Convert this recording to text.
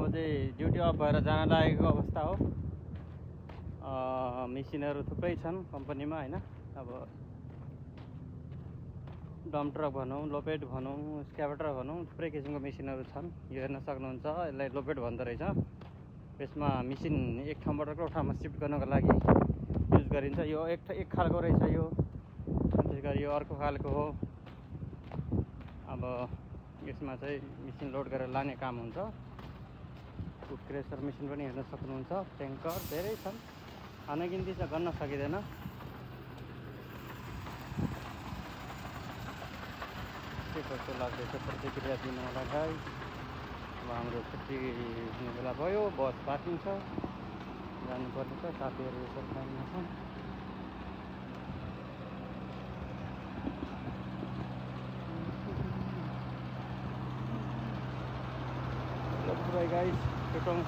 चाहिँ duty of भएर जान लागेको अवस्था हो। मेसिनहरू थुप्रै छन् कम्पनीमा हैन। अब डम्प ट्रक भनौँ, लोपेट भनौँ, स्क्याभेटर भनौँ, थुप्रै किसिमको मेसिनहरू छन्। यो हेर्न सक्नुहुन्छ, यसलाई लोपेट भन्दो रहेछ। यसमा मेसिन एक ठाउँबाट अर्को ठाउँमा सिफ्ट गर्नको लागि युज गरिन्छ। यो एक खालको रहेछ यो, त्यसै गरी यो अर्को खालको हो। अब यसमा चाहिँ मेसिन लोड गरेर लाने काम हुन्छ। फुड क्रेसर मेसिन पनि हेर्न सक्नुहुन्छ। ट्याङ्कर धेरै छन्, अनगिन्ती छ, गन्न सकिँदैन। के कस्तो लाग्दैछ प्रतिक्रिया दिनु होला गाइस। अब हाम्रो छुट्टी हुने बेला भयो, बस पार्किङ छ, जानुपर्ने छ। साथीहरू यसो टाइममा छन्। ल बाई गाइस, छुटौँ।